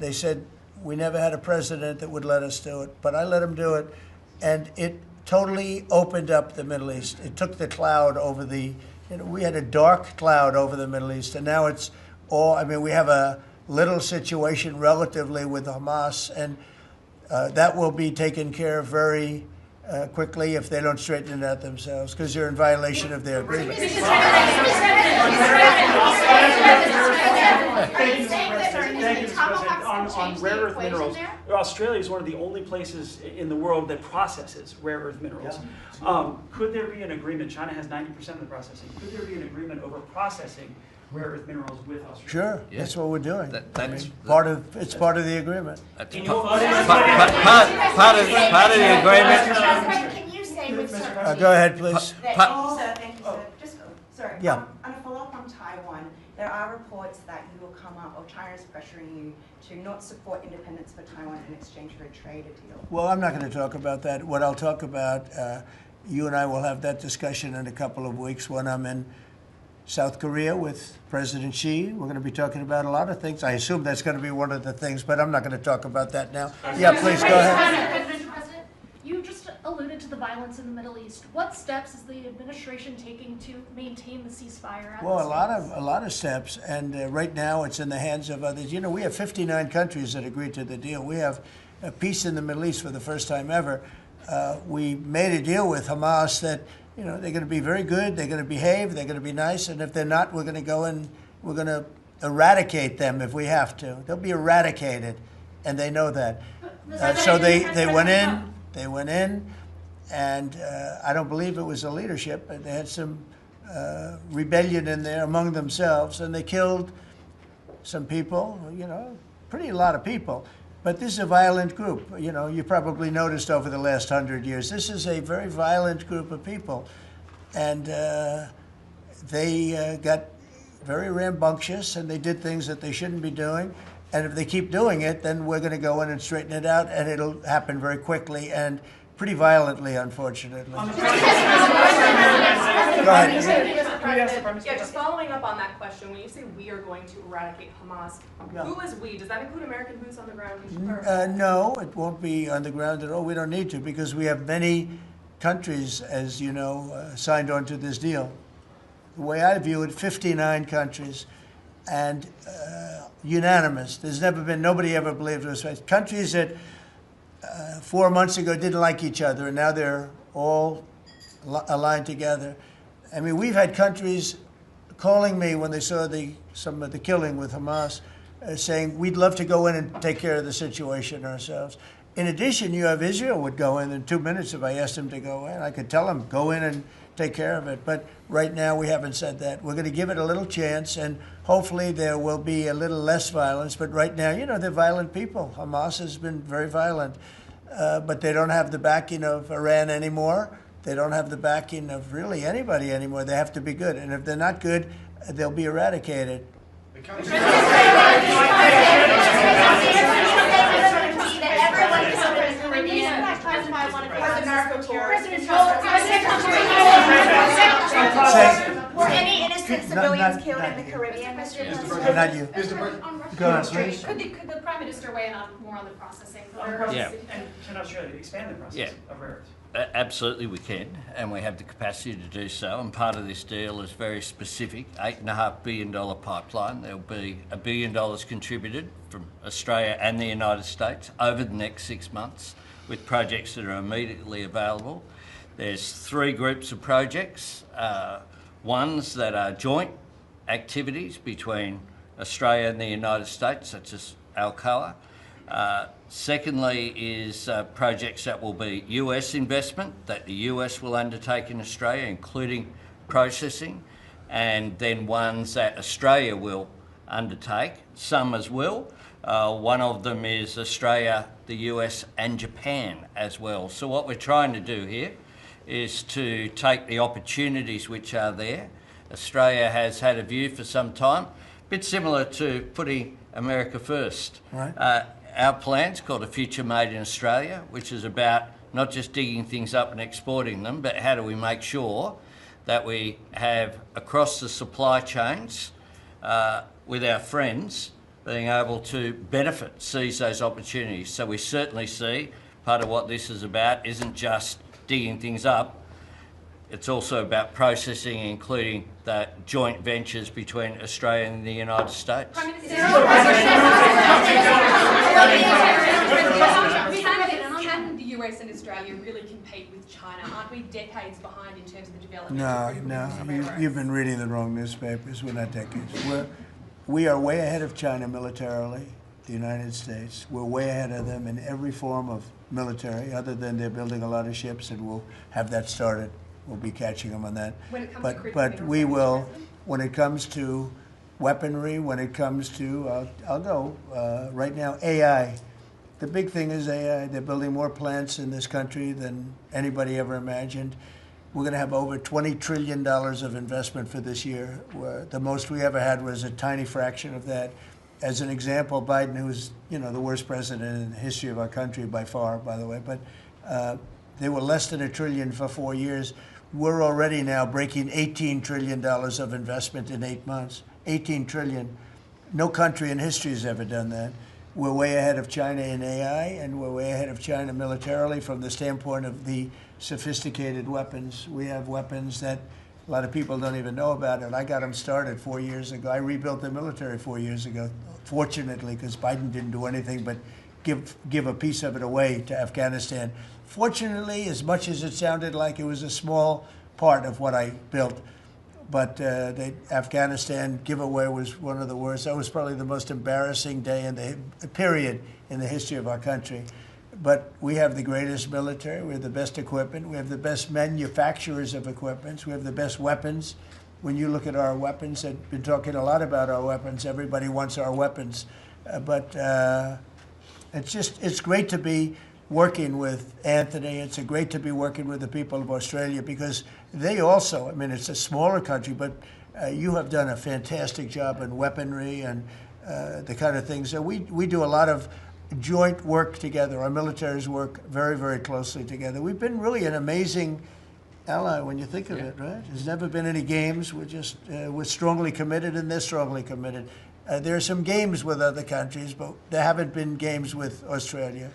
They said, we never had a president that would let us do it, but I let him do it, and it totally opened up the Middle East. It took the cloud over the, we had a dark cloud over the Middle East, and now it's all, I mean, we have a little situation relatively with Hamas, and that will be taken care of very quickly if they don't straighten it out themselves, because they're in violation of their agreement. On rare earth minerals, Australia is one of the only places in the world that processes rare earth minerals. Could there be an agreement? China has 90% of the processing. Could there be an agreement over processing rare earth minerals with Australia? Sure, yeah. That's what we're doing. That's part of the agreement. Part of the agreement. Can you say with go ahead, please. Sir, thank you, sir. Just sorry. Yeah. On a follow-up on Taiwan, there are reports that you will come up, or China is pressuring you to not support independence for Taiwan in exchange for a trade deal. Well, I'm not going to talk about that. What I'll talk about, you and I will have that discussion in a couple of weeks when I'm in South Korea with President Xi. We're going to be talking about a lot of things. I assume that's going to be one of the things, but I'm not going to talk about that now. Yeah, please, go ahead. President, you just alluded to the violence in the Middle East. What steps is the administration taking to maintain the ceasefire? Well, a lot of steps, and right now it's in the hands of others. You know, we have 59 countries that agreed to the deal. We have a peace in the Middle East for the first time ever. We made a deal with Hamas that, you know, they're going to be very good, they're going to behave, they're going to be nice, and if they're not, we're going to go and we're going to eradicate them if we have to. They'll be eradicated, and they know that. So they went in, and I don't believe it was the leadership. They had some rebellion in there among themselves, and they killed some people, you know, a lot of people. But this is a violent group. You know, you probably noticed over the last 100 years, this is a very violent group of people. And they got very rambunctious, and they did things that they shouldn't be doing. And if they keep doing it, then we're going to go in and straighten it out, and it'll happen very quickly and pretty violently, unfortunately. Go ahead. Yeah, just following up on that question, when you say we are going to eradicate Hamas, who is we? Does that include American boots on the ground? No, it won't be on the ground at all. We don't need to, because we have many countries, as you know, signed on to this deal. The way I view it, 59 countries, and unanimous. There's never been, nobody ever believed it was countries that 4 months ago didn't like each other, and now they're all aligned together. I mean, we've had countries calling me when they saw some of the killing with Hamas, saying, we'd love to go in and take care of the situation ourselves. In addition, you have Israel would go in 2 minutes if I asked him to go in. I could tell him, go in and take care of it. But right now, we haven't said that. We're going to give it a little chance, and hopefully there will be a little less violence. But right now, you know, they're violent people. Hamas has been very violent. But they don't have the backing of Iran anymore. They don't have the backing of really anybody anymore. They have to be good. And if they're not good, they'll be eradicated. Were any innocent civilians killed in the Caribbean, Mr. President? Not you. Go ahead, please. Could the Prime Minister weigh in on more on the processing? Yeah. And can Australia expand the process of rare earths? Absolutely we can, and we have the capacity to do so, and part of this deal is very specific, $8.5 billion pipeline. There'll be $1 billion contributed from Australia and the United States over the next 6 months with projects that are immediately available. There's 3 groups of projects, ones that are joint activities between Australia and the United States, such as Alcoa. Secondly is projects that will be US investment that the US will undertake in Australia, including processing, and then ones that Australia will undertake, some as well. One of them is Australia, the US and Japan as well. So what we're trying to do here is to take the opportunities which are there. Australia has had a view for some time, a bit similar to putting America first. Right. Our plan's called A Future Made in Australia, which is about not just digging things up and exporting them, but how do we make sure that we have across the supply chains with our friends being able to benefit, seize those opportunities. So we certainly see part of what this is about isn't just digging things up, it's also about processing, including the joint ventures between Australia and the United States. Can the US and Australia really compete with China? Aren't we decades behind in terms of the development? No, you've been reading the wrong newspapers. We're not decades. We are way ahead of China militarily, the United States. We're way ahead of them in every form of military, other than they're building a lot of ships, and we'll have that started. We'll be catching them on that. When it comes to But we will, when it comes to weaponry, when it comes to, I'll go right now, AI. The big thing is AI. They're building more plants in this country than anybody ever imagined. We're going to have over $20 trillion of investment for this year. The most we ever had was a tiny fraction of that. As an example, Biden, who's the worst president in the history of our country by far, by the way, but they were less than $1 trillion for 4 years. We're already now breaking $18 trillion of investment in 8 months. 18 trillion. No country in history has ever done that. We're way ahead of China in AI, and we're way ahead of China militarily from the standpoint of the sophisticated weapons. We have weapons that a lot of people don't even know about it. I got them started 4 years ago. I rebuilt the military 4 years ago, fortunately, because Biden didn't do anything but give a piece of it away to Afghanistan. Fortunately, as much as it sounded like it was a small part of what I built, but the Afghanistan giveaway was one of the worst. That was probably the most embarrassing day in the period in the history of our country. But we have the greatest military. We have the best equipment. We have the best manufacturers of equipment. We have the best weapons. When you look at our weapons, I've been talking a lot about our weapons. Everybody wants our weapons. But it's great to be working with Anthony. It's great to be working with the people of Australia, because they also, I mean, it's a smaller country, but you have done a fantastic job in weaponry and the kind of things. So we do a lot of joint work together. Our militaries work very, very closely together. We've been really an amazing ally when you think of it, right? There's never been any games. We're strongly committed, and they're strongly committed. There are some games with other countries, but there haven't been games with Australia.